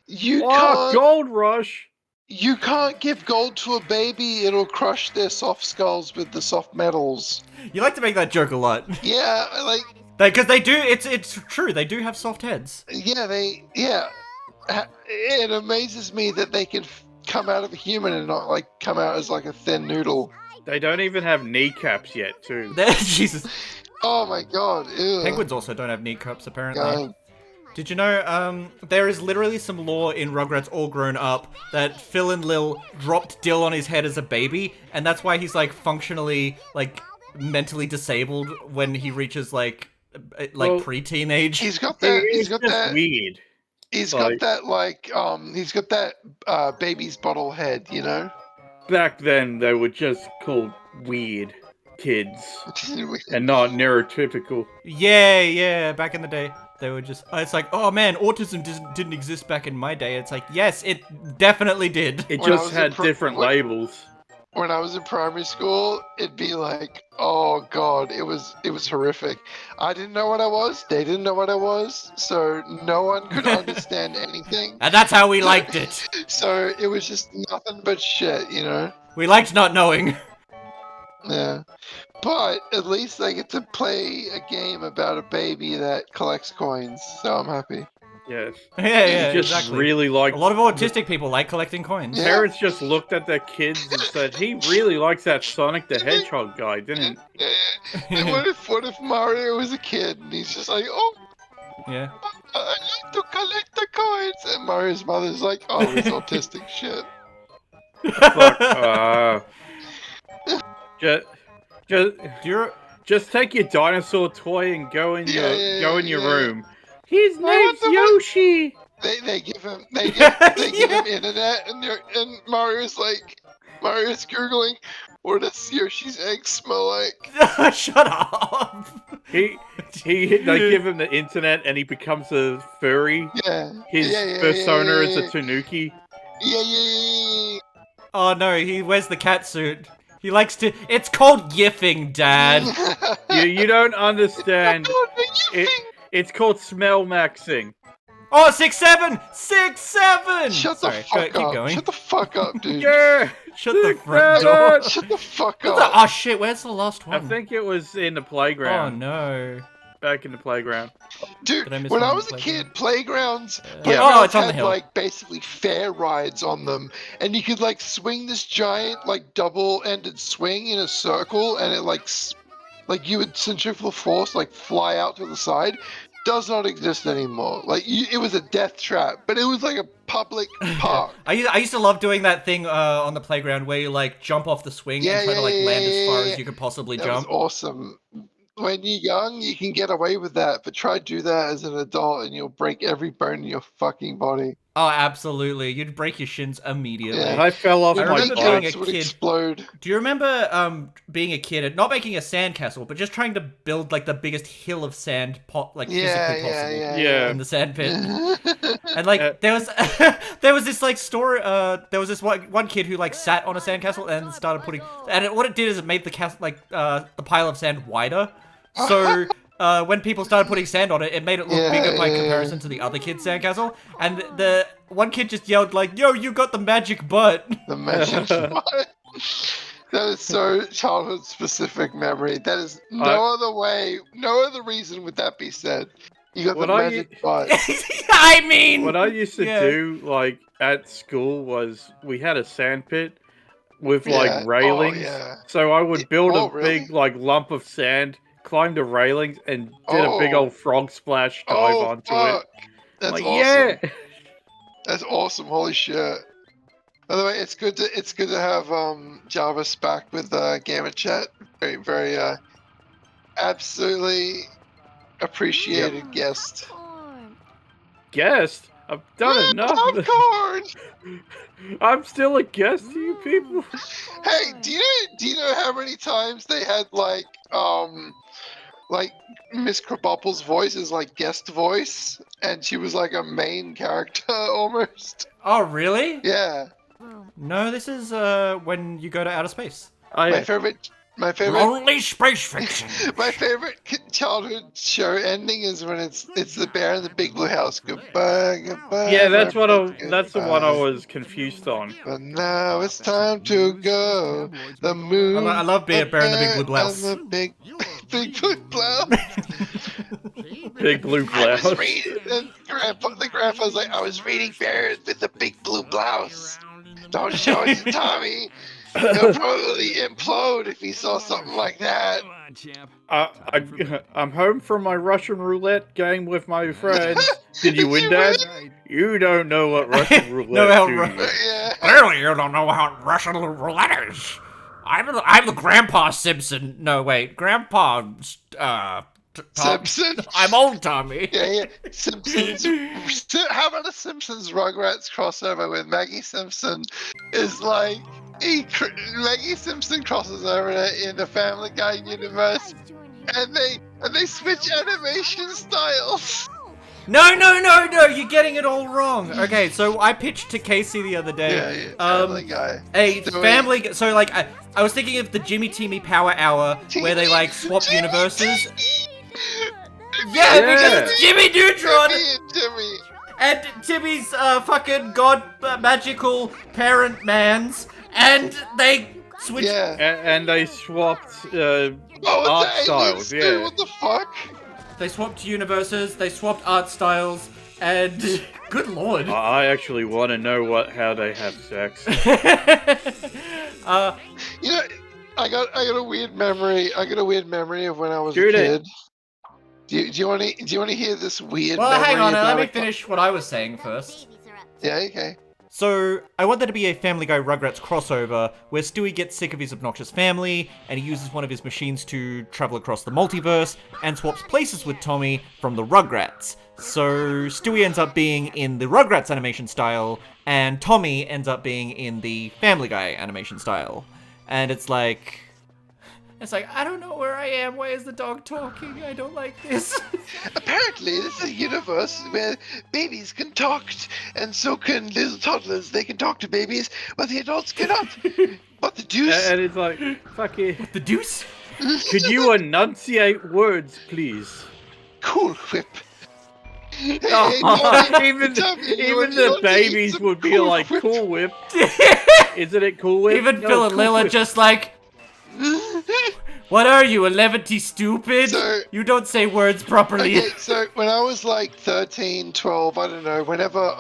You Oh, can't. Gold Rush! You can't give gold to a baby. It'll crush their soft skulls with the soft metals. You like to make that joke a lot. Yeah, like Because they do, it's true, they do have soft heads. yeah. It amazes me that they can come out of a human and not like come out as like a thin noodle. They don't even have kneecaps yet, too. Jesus. Oh my god. Ew. Penguins also don't have kneecaps, apparently. God. Did you know, there is literally some lore in Rugrats All Grown Up that Phil and Lil dropped Dill on his head as a baby, and that's why he's, like, functionally, like, mentally disabled when he reaches, like Well, pre-teenage. He's got that. It's just weird. He's Like- got that like he's got that baby's bottle head, you know? Back then, they were just called weird kids and not neurotypical. Yeah, back in the day. They were just, it's like, oh man, autism didn't exist back in my day. It's like, yes, it definitely did. It When I just was had different labels. When I was in primary school, it'd be like, oh god, it was horrific. I didn't know what I was, they didn't know what I was, so no one could understand anything. And that's how we liked it. So it was just nothing but shit, you know? We liked not knowing. Yeah. But at least I get to play a game about a baby that collects coins, so I'm happy. Yes. Yeah, He just exactly. really liked. A lot of autistic people like collecting coins. Yeah. Parents just looked at their kids and said, "He really likes that Sonic the Hedgehog guy, didn't he?" And what if Mario was a kid and he's just like, oh, Yeah. I like to collect the coins, and Mario's mother's like, oh, it's autistic shit. Fuck. Just, Do you... just take your dinosaur toy and go in your Yeah. room. His name's the- Yoshi. They give him give him internet, and Mario's googling, what does Yoshi's egg smell like? Shut up. They give him the internet and he becomes a furry. Yeah. His persona is a tanuki. Yeah. Oh no, he wears the cat suit. He likes to... It's called yiffing, Dad. You don't understand. Oh, the yipping! It's called smell maxing. Oh, 6'7"! 6'7"! Shut Sorry, the fuck keep up. going. Shut the fuck up, dude. Yeah. Shut the front door. Shut the fuck What the... up. Oh shit, where's the last I one? think it was in the Oh playground. no. Back in the playground. Dude, Did I miss when one I on was the a kid, playground? playgrounds Oh, it's on the had hill. like basically fair rides on them, and you could like swing this giant like double-ended swing in a circle, and it like you would centrifugal force like fly out to the side. Does not exist anymore. Like it was a death trap, but it was like a public park. I used to love doing that thing on the playground where you like jump off the swing and try to like land as far as you could possibly That jump. was awesome. When you're young, you can get away with that, but try to do that as an adult and you'll break every bone in your fucking body. Oh, absolutely. You'd break your shins immediately. Yeah. I fell off I my remember bike. being a Kneecaps would kid. explode. Do you remember being a kid and not making a sandcastle, but just trying to build like the biggest hill of sand physically possible Yeah. in the sand pit? And like there was this like story. There was this one kid who like sat on a sandcastle and started putting. And what it did is it made the the pile of sand wider. So when people started putting sand on it, it made it look bigger by comparison to the other kid's sandcastle. And the one kid just yelled like, "Yo, you got the magic butt!" The magic butt. That is so childhood specific memory. That is no other way, no other reason would that be said. You got the magic butt. I mean, What I used to do, like at school, was we had a sand pit with like railings. Oh, yeah. So I would build a really? big like lump of sand, climb the railings, and did a big old frog splash dive onto fuck. it. That's Like, awesome. yeah. That's awesome. Holy shit. By the way, it's good to have Jarvis back with Gamma Chat. Very, very absolutely appreciated guest. Guest? I've done enough. Popcorn! I'm still a guest to you people. Hey, do you know how many times they had like Miss Krabappel's voice is like guest voice, and she was like a main character almost. Oh, really? Yeah. No, this is when you go to outer space. My favorite My favorite. Only space fiction. My favorite childhood show ending is when it's the bear in the big blue house. Goodbye, goodbye. Yeah, that's my what friends, that's the one I goodbye. was confused on. But now it's time to go. The moon. I love being a bear in the big blue blouse. And the big blue blouse. Big blue I was blouse. reading, and the grandpa's like, I was reading Bear with the big blue blouse. Don't show it to Tommy. He'll probably implode if he saw something like that. I'm home from my Russian roulette game with my friends. Did you win, Dad? You don't know what Russian roulette is. Yeah. Clearly, you don't know how Russian roulette is. I'm the Grandpa Simpson. No, wait, Grandpa. Simpson. I'm old Tommy. Yeah. Simpsons. How about a Simpsons Rugrats crossover with Maggie Simpson? Is like Maggie Simpson crosses over in the Family Guy universe, and they switch animation styles. No, you're getting it all wrong. Okay, so I pitched to Casey the other day. Family Guy. So like I was thinking of the Jimmy Timmy Power Hour where they like swap universes. Yeah, because it's Jimmy Neutron. Jimmy. And Timmy's fucking god magical parent man's, and they switched. Yeah. And they swapped art the styles. aliens, Yeah. dude, what the fuck? They swapped universes, they swapped art styles, and good lord. I actually want to know how they have sex. You know, I got a weird memory. I got a weird memory of when I was Shoot a it. kid. Do you want to hear this weird? Well, memory hang on, let about me finish what I was saying first. Yeah, okay. So, I want there to be a Family Guy Rugrats crossover where Stewie gets sick of his obnoxious family and he uses one of his machines to travel across the multiverse and swaps places with Tommy from the Rugrats. So, Stewie ends up being in the Rugrats animation style and Tommy ends up being in the Family Guy animation style. And it's like, I don't know where I am. Why is the dog talking? I don't like this. Apparently, this is a universe where babies can talk, and so can little toddlers. They can talk to babies, but the adults cannot. What the deuce? And it's like, fuck it. The deuce? Could you enunciate words, please? Cool Whip. Even the babies would be like, Cool Whip. Isn't it Cool Whip? Even No, Phil and Cool Lil are Whip. just like, what are you, a levity stupid? So- You don't say words properly. Okay, so when I was like 13, 12, I don't know, whenever,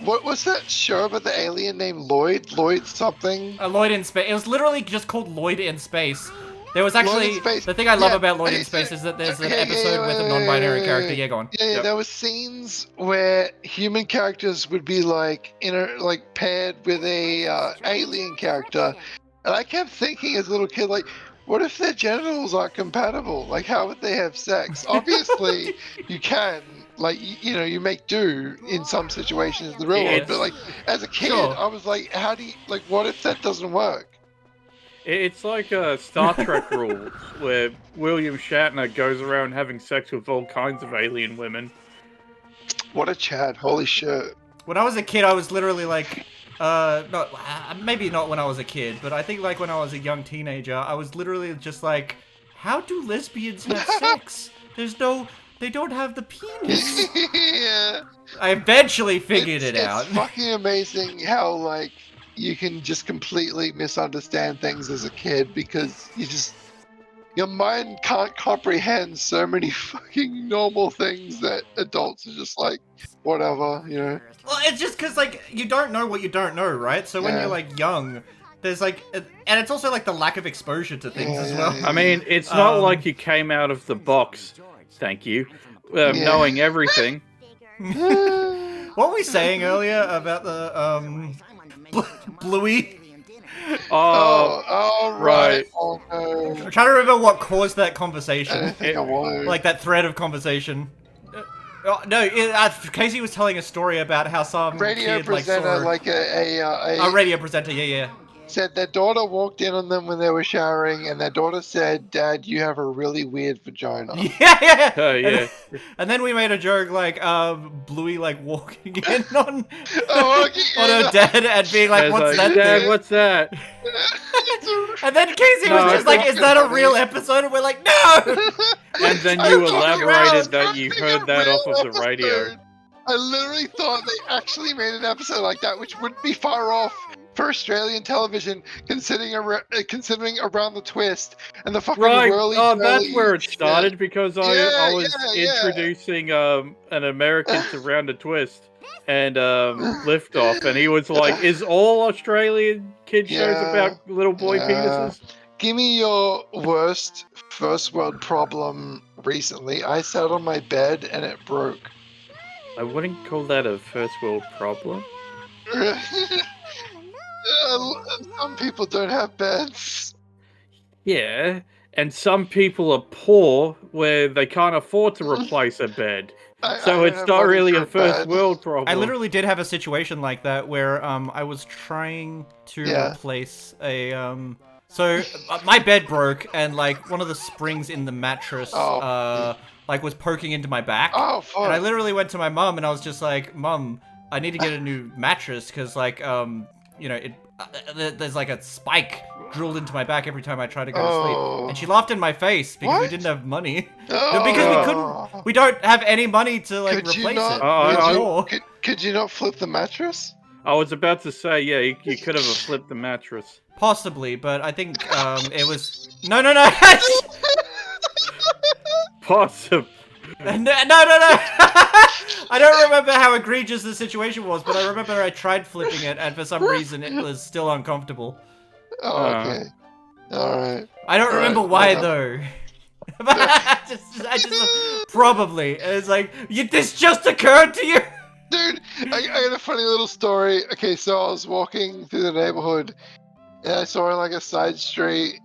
what was that show about the alien named Lloyd? Lloyd something? Lloyd in Space. It was literally just called Lloyd in Space. There was actually, Lloyd in Space. the thing I love Yeah, about Lloyd okay, in Space so- is that there's an okay, episode with a yeah, non-binary yeah, character. yeah. Yeah, go on. Yeah, Yep. there were scenes where human characters would be like paired with a alien character, and I kept thinking as a little kid, like, what if their genitals aren't compatible? Like, how would they have sex? Obviously, you can, like, you make do in some situations in the real world, Yes. but like, as a kid, Sure. I was like, how do you, like, what if that doesn't work? It's like Star Trek rules, where William Shatner goes around having sex with all kinds of alien women. What a Chad, holy shit. When I was a kid, I was literally like, maybe not when I was a kid, but I think like when I was a young teenager, I was literally just like, how do lesbians have sex? They don't have the penis. Yeah. I eventually figured it out. It's fucking amazing how, like, you can just completely misunderstand things as a kid because your mind can't comprehend so many fucking normal things that adults are just like, whatever, Well, it's just because, like, you don't know what you don't know, right? So when Yeah. you're, like, young, there's, like... And it's also, like, the lack of exposure to things as well. Yeah. I mean, it's not like you came out of the box, thank you, knowing everything. What were we saying earlier about the, Bluey? Oh, right. right. Oh, no. I'm trying to remember what caused that I conversation. don't think I want to. Like, that thread of conversation. Casey was telling a story about how some Radio kid, like, presenter, saw... like A radio presenter, yeah. said their daughter walked in on them when they were showering, and their daughter said, "Dad, you have a really weird vagina." Yeah. Yeah. And then we made a joke like Bluey like walking in on Oh, okay, on her dad and being like, It's "What's like, that Dad, thing?" what's that? And then Casey No, was just I like, "Is that a real episode?" And we're like, "No." And then I you thought it elaborated was that you actually a heard that real off of the radio. episode. I literally thought they actually made an episode like that, which wouldn't be far off for Australian television, considering Around the Twist and the fucking Right. whirly. Oh, that's twirly where it shit. started because I Yeah, was yeah. introducing an American to Round a Twist and Liftoff, and he was like, "Is all Australian kid shows about little boy penises?" Give me your worst first world problem recently. I sat on my bed and it broke. I wouldn't call that a first world problem. Some people don't have beds. Yeah, and some people are poor where they can't afford to replace a bed. So I it's have not money really for a first bed. world problem. I literally did have a situation like that where I was trying to replace a so my bed broke and like one of the springs in the mattress like was poking into my back. Oh fuck. And I literally went to my mom and I was just like, "Mom, I need to get a new mattress because like you know there's like a spike drilled into my back every time I try to go to sleep." And she laughed in my face because we didn't have money. No, because we don't have any money to like replace it. Could you not flip the mattress? I was about to say, yeah, you could have flipped the mattress. Possibly, but I think it was no. Possibly. No. I don't remember how egregious the situation was, but I remember I tried flipping it, and for some reason it was still uncomfortable. Oh, okay. Alright. I don't remember why, though. I just probably. It's like, this just occurred to you? Dude, I got a funny little story. Okay, so I was walking through the neighborhood, and I saw like a side street.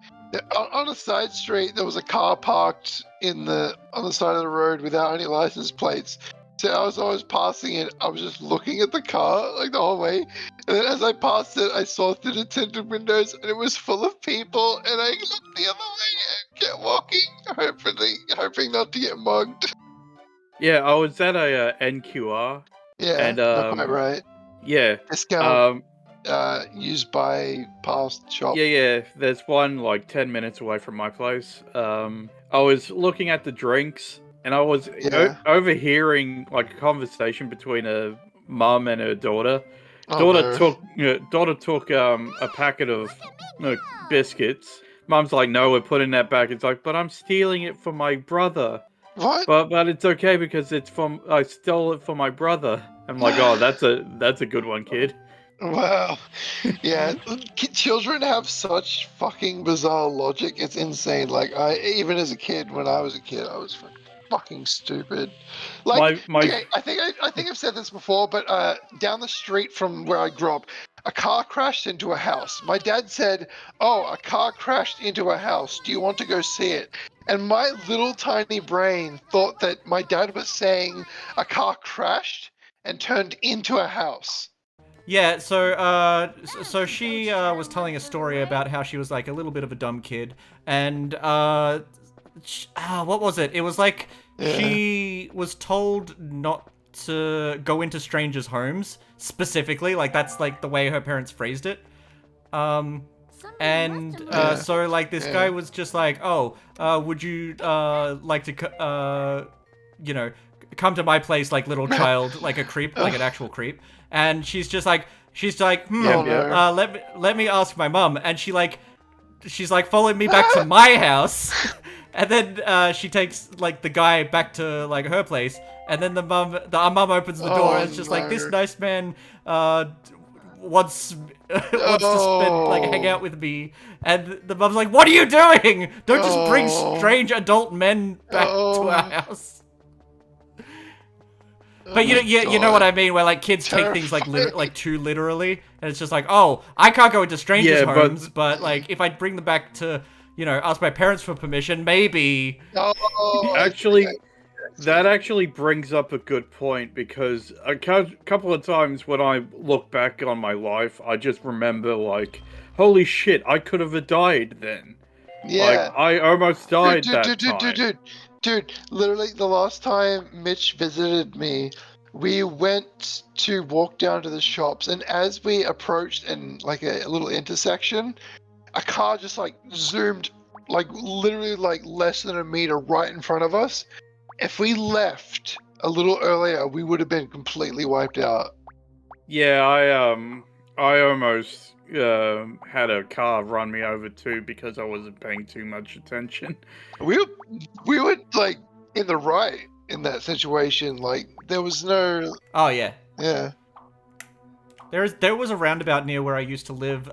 On a side street, there was a car parked on the side of the road without any license plates. So I was always passing it. I was just looking at the car like the whole way, and then as I passed it, I saw through the tinted windows, and it was full of people. And I looked the other way and kept walking, hoping not to get mugged. Yeah, I was at a NQR. Yeah, and not quite right. Yeah. Discount. Used by past shop. Yeah. There's one like 10 minutes away from my place. I was looking at the drinks, and I was overhearing like a conversation between a mum and her daughter. Daughter took a packet of biscuits. Mum's like, "No, we're putting that back." It's like, "But I'm stealing it from my brother." What? But it's okay because I stole it from my brother. I'm like, "Oh, that's a good one, kid." Wow. Yeah, children have such fucking bizarre logic. It's insane. Like, even as a kid, when I was a kid, I was fucking stupid. Like, okay, I think I've said this before, but down the street from where I grew up, a car crashed into a house. My dad said, "Oh, a car crashed into a house. Do you want to go see it?" And my little tiny brain thought that my dad was saying a car crashed and turned into a house. Yeah, so she was telling a story about how she was like a little bit of a dumb kid, and what was it? It was like she was told not to go into strangers' homes specifically, like that's like the way her parents phrased it. So like this guy was just like, "Oh, would you like to come to my place like little child, like a creep, like an actual creep?" And she's like, let me ask my mum. And she's like following me back to my house. And then she takes like the guy back to like her place. And then our mum opens the door and it's just like, "This nice man wants to spend like hang out with me." And the mum's like, "What are you doing? Don't just bring strange adult men back to our house." But you know what I mean, where like kids take things like too literally, and it's just like, "Oh, I can't go into strangers' homes, but like if I bring them back to, ask my parents for permission, maybe." Actually, that actually brings up a good point, because a couple of times when I look back on my life, I just remember like, holy shit, I could have died then. Yeah, like I almost died that time. Dude, literally the last time Mitch visited me, we went to walk down to the shops, and as we approached in like a little intersection, a car just like zoomed, like literally like less than a meter right in front of us. If we left a little earlier, we would have been completely wiped out. Yeah, I almost had a car run me over too because I wasn't paying too much attention. We were like in the right in that situation. Like there was no. Oh yeah. Yeah. There was a roundabout near where I used to live,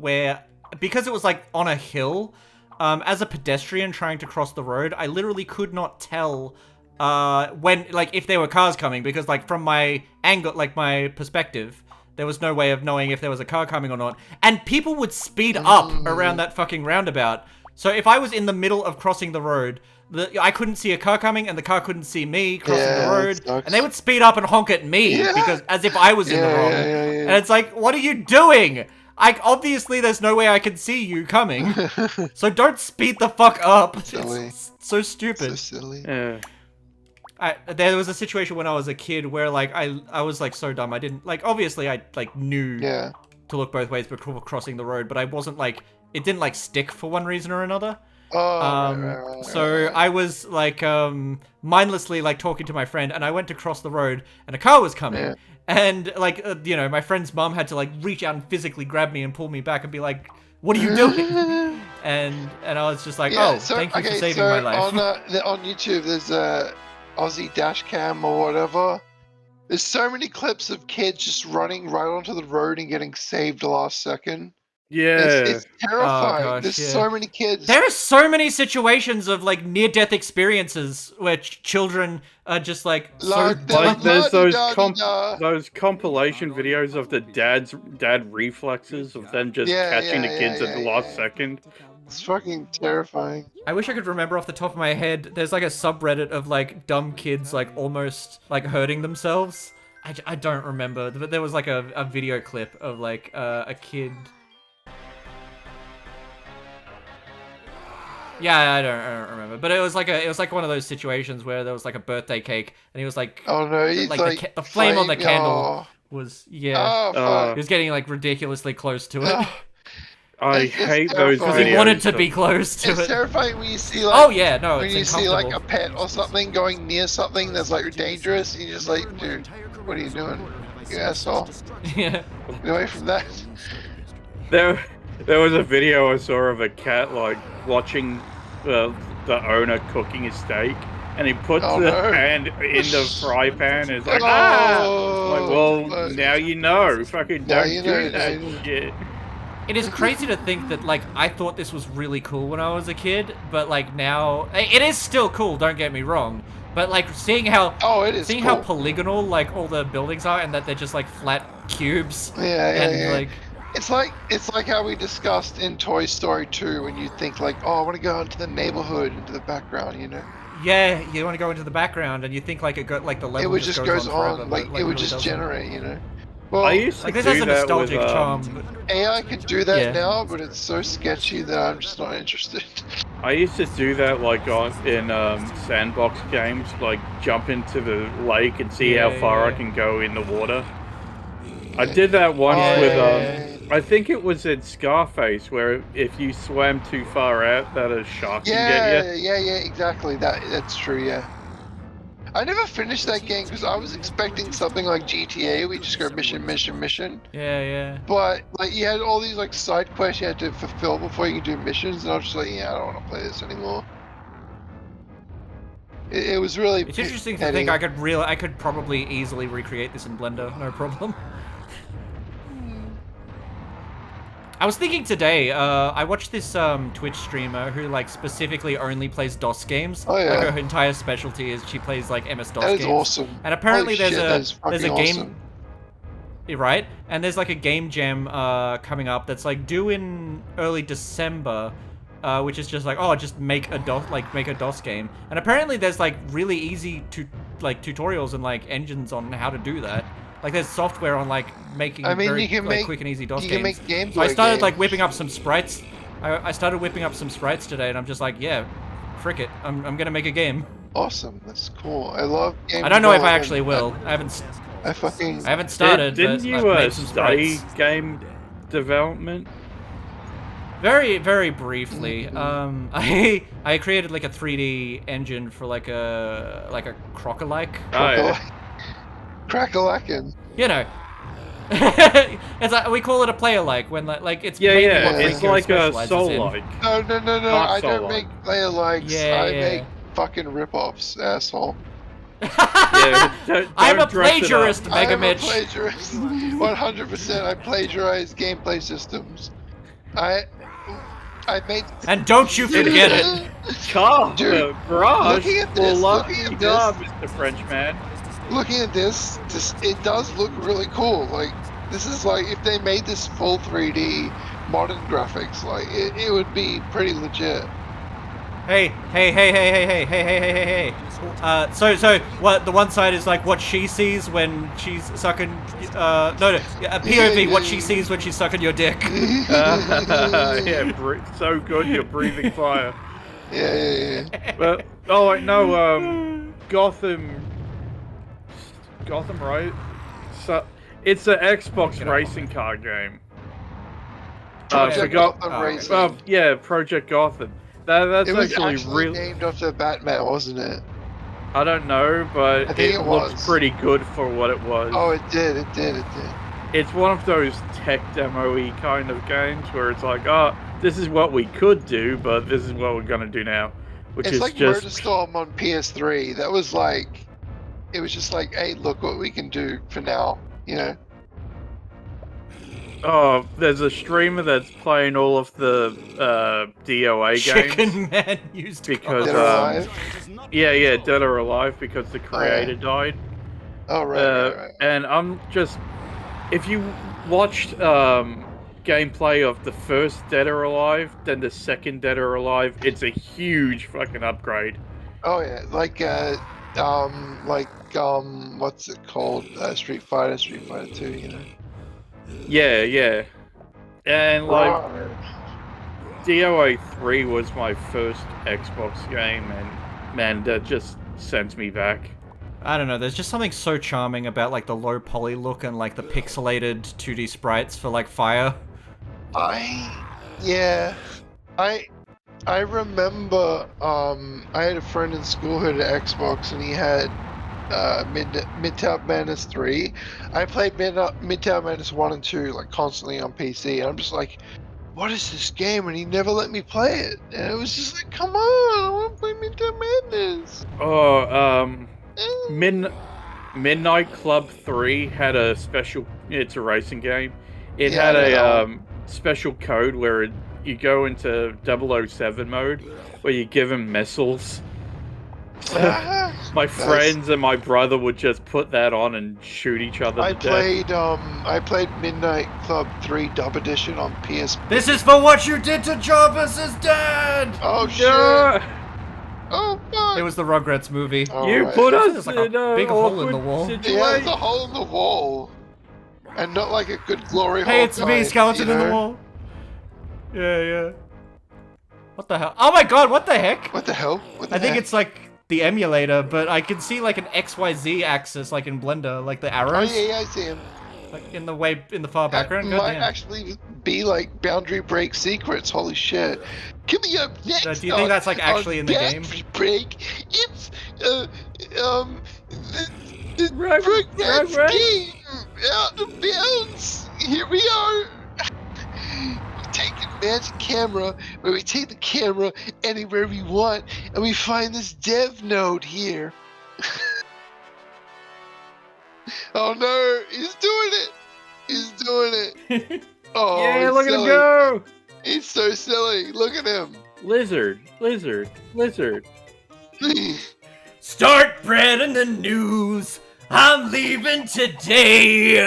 where because it was like on a hill, as a pedestrian trying to cross the road, I literally could not tell when like if there were cars coming because like from my angle, like my perspective, there was no way of knowing if there was a car coming or not. And people would speed up around that fucking roundabout. So if I was in the middle of crossing the road, I couldn't see a car coming, and the car couldn't see me crossing the road, and they would speed up and honk at me because as if I was in the wrong. And it's like, what are you doing? Obviously there's no way I can see you coming, so don't speed the fuck up. Silly. It's so stupid. So silly. Yeah. There was a situation when I was a kid where like I was like so dumb. I didn't like obviously I like knew to look both ways before crossing the road, but I wasn't like it didn't like stick for one reason or another. So I was like mindlessly like talking to my friend, and I went to cross the road, and a car was coming, and like you know, my friend's mum had to like reach out and physically grab me and pull me back and be like, "What are you doing?" and I was just like, "Oh, thank you for saving my life." On YouTube, there's a Aussie dash cam or whatever. There's so many clips of kids just running right onto the road and getting saved the last second. Yeah. It's terrifying. Oh, gosh, There's so many kids. There are so many situations of like near-death experiences where children are just like there's those compilation videos of the dad reflexes of them just catching the kids at the last second. It's fucking terrifying. I wish I could remember off the top of my head. There's like a subreddit of like dumb kids like almost like hurting themselves. I don't remember, but there was like a video clip of like a kid. Yeah, I don't remember, but it was like one of those situations where there was like a birthday cake, and he was like, oh no, he's like the flame on the candle was it was getting like ridiculously close to it. I hate those videos. Because he wanted to be close to it. It's terrifying when you see like when you see like a pet or something going near something that's like dangerous, and you're just like, dude, what are you doing, you asshole? Yeah. Get away from that. There was a video I saw of a cat like watching the owner cooking his steak, and he puts hand in the fry pan and is like, like, well, now you know, fucking don't do that shit. It is crazy to think that, like, I thought this was really cool when I was a kid, but, like, now... It is still cool, don't get me wrong. But, like, seeing how... how polygonal, like, all the buildings are, and that they're just, like, flat cubes. Like... It's like how we discussed in Toy Story 2 when you think, like, oh, I want to go into the neighborhood, into the background, you know? Yeah, you want to go into the background, and you think, like, the level just goes on forever, like, it would just generate, you know? Well, I used to this has a nostalgic charm. But... AI can do that now, but it's so sketchy that I'm just not interested. I used to do that like in sandbox games, like jump into the lake and see how far I can go in the water. I did that once with I think it was in Scarface, where if you swam too far out, that a shark can get you. Yeah, exactly. That's true. Yeah. I never finished that game because I was expecting something like GTA. We just go mission. Yeah. But like you had all these like side quests you had to fulfill before you could do missions, and I was just like, I don't want to play this anymore. It was really. It's interesting to think I could probably easily recreate this in Blender, no problem. I was thinking today, I watched this Twitch streamer who like specifically only plays DOS games. Oh yeah. Like her entire specialty is she plays like MS-DOS games. That is awesome. And apparently there's a game, awesome. Right? And there's like a game jam coming up that's like due in early December, which is just like, just make a DOS game. And apparently there's like really easy tutorials and like engines on how to do that. Like there's software on like making quick and easy DOS games. You can make games. So I started like whipping up some sprites. I started whipping up some sprites today, and I'm just like, yeah, frick it, I'm gonna make a game. Awesome, that's cool. I love games. I don't know if I actually will. I haven't started. Didn't you study game development? Very, very briefly, I created like a 3D engine for like a crocolike. Oh, yeah. Crack-a-lackin'. You know, it's like we call it a player like when like it's Yeah, mainly yeah. what It's Rico like a specializes soul in. like. No. Dark I don't Soul-like. make player likes. Yeah, I yeah. make fucking rip-offs, asshole. Yeah, I'm a don't dress it up. plagiarist, I Mega am a Mitch. plagiarist. 100%. I plagiarize gameplay systems. I made. And don't you forget it. Car, Dude, garage. looking at this, Well, looking at car, this. Mr. Frenchman. Looking at this, it does look really cool. Like, this is like, if they made this full 3D modern graphics, like, it would be pretty legit. Hey. So what? The one side is like what she sees when she's sucking. POV. What she sees when she's sucking your dick. Yeah, so good. You're breathing fire. Yeah. But oh wait, no. Gotham, right? So it's an Xbox racing car game. Project forgot. Gotham Racing. Yeah, Project Gotham. That's It was actually really named after Batman, wasn't it? I don't know, but I think it looked was. pretty good for what it was. Oh, it did. It's one of those tech demo-y kind of games where it's like, oh, this is what we could do, but this is what we're gonna do now. Which It's is like just MurderStorm on PS3. That was like, it was just like, hey, look what we can do for now, you know? oh, there's a streamer that's playing all of the DOA games. Chicken Man used to Because Dead or Alive? yeah, Dead or Alive because the creator died. Oh, right. And I'm just, if you watched gameplay of the first Dead or Alive, then the second Dead or Alive, it's a huge fucking upgrade. Oh, yeah, what's it called? Street Fighter 2, you know? Yeah. And like, DOA 3 was my first Xbox game, and man, that just sends me back. I don't know, there's just something so charming about like the low poly look and like the pixelated 2D sprites for like fire. I remember I had a friend in school who had an Xbox and he had Midtown Madness 3. I played Midtown Madness 1 and 2 like constantly on PC, and I'm just like, what is this game? And he never let me play it. And it was just like, come on, I want to play Midtown Madness. Oh, Midnight Club 3 had a special, it's a racing game. It had a special code where you go into 007 mode, where you give him missiles. My friends and my brother would just put that on and shoot each other to death. I played Midnight Club 3 Dub Edition on PS. This is for what you did to Jarvis's dad! Oh shit! Yeah. Oh fuck! It was the Rugrats movie. Oh, You right. put There's us like in a big hole in the awkward wall. Yeah, situation. there's a hole in the wall, and not like a good glory hole. Hey, it's me, kind, skeleton you in the know? wall. Yeah. What the hell? Oh my god, what the heck? What the hell? What the I think heck? it's like the emulator, but I can see like an XYZ axis like in Blender, like the Oh arrows. yeah, I see him. Like in the far background. That might Goddamn. actually be like boundary break secrets. Holy shit! Coming up next. Do you think that's like actually in the game? Boundary break. It's the Rugrats game out of bounds. Here we are. We take a magic camera where we take the camera anywhere we want, and we find this dev node here. Oh no, he's doing it! He's doing it! Oh, Yeah, he's look at him silly. go! He's so silly. Look at him. Lizard. Start spreading the news. I'm leaving today.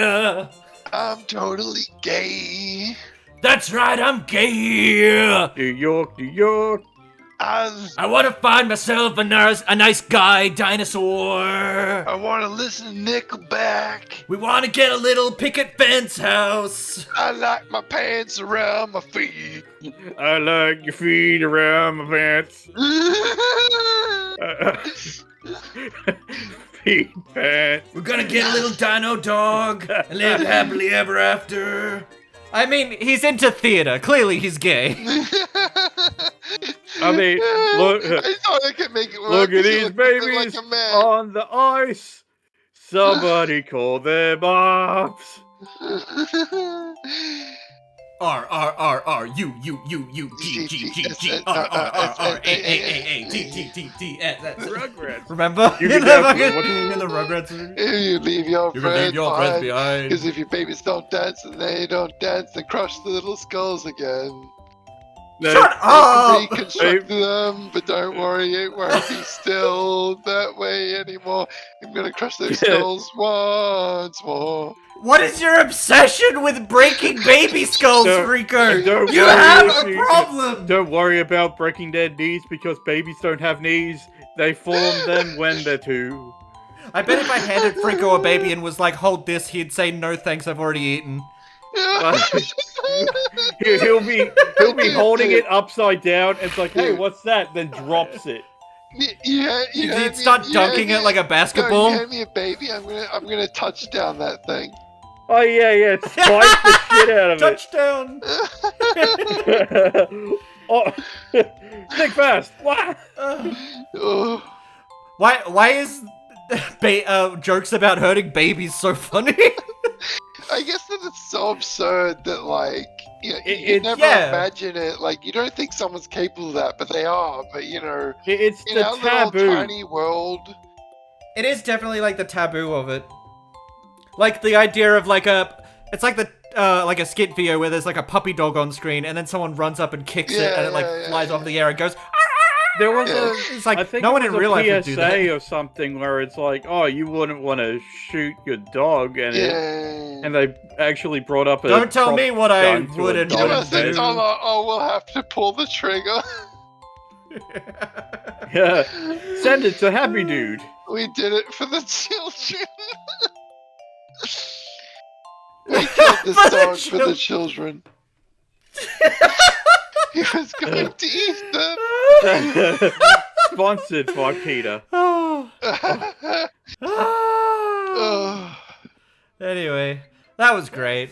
I'm totally gay. That's right, I'm gay. New York. I want to find myself a nice guy dinosaur. I want to listen to Nickelback. We want to get a little picket fence house. I like my pants around my feet. I like your feet around my pants. Feet pants. We're gonna get a little dino dog and live happily ever after. I mean, he's into theater. Clearly, he's gay. I mean, look, I thought I could make it work. look at He these looked a bit babies like a man. on the ice. Somebody call them ops. R U G G G G R. Rugrats. Remember? You in can the have fucking- in the Rugrats movie? You leave your You can leave your friends behind. Because if your babies don't dance and they don't dance, then crush the little skulls again. Shut up! Reconstruct them, but don't worry, it won't be still that way anymore. I'm gonna crush those skulls once more. What is your obsession with breaking baby skulls, Rico? Don't You worry have if a you- problem! Don't worry about breaking their knees because babies don't have knees. They form them when they're two. I bet if I handed Frico a baby and was like, hold this, he'd say, no thanks, I've already eaten. He'll be holding it upside down. And it's like, hey, what's that? Then drops it. He'd start dunking it like a basketball. You hand me a baby, I'm gonna touch down that thing. Oh yeah, spike the shit out of Touchdown! it. Oh, think fast. What? Oh. Why is jokes about hurting babies so funny? I guess that it's so absurd that, like, you It's- never imagine it. Like, you don't think someone's capable of that, but they are. But, you know, It's in the our taboo. little tiny world. It is definitely like the taboo of it. Like the idea of it's like a skit video where there's like a puppy dog on screen and then someone runs up and kicks it and it flies off the air and goes. There was It's like I think no one it in was real life a would do that. PSA or something where it's like, oh, you wouldn't want to shoot your dog, and and they actually brought up a. Don't tell me what I gun to a wouldn't You dog must have do. done we'll have to pull the trigger. Yeah, send it to Happy Dude. We did it for the children. We killed this For the dog for the children. He was going to eat them. Sponsored by Peter. Anyway, that was great.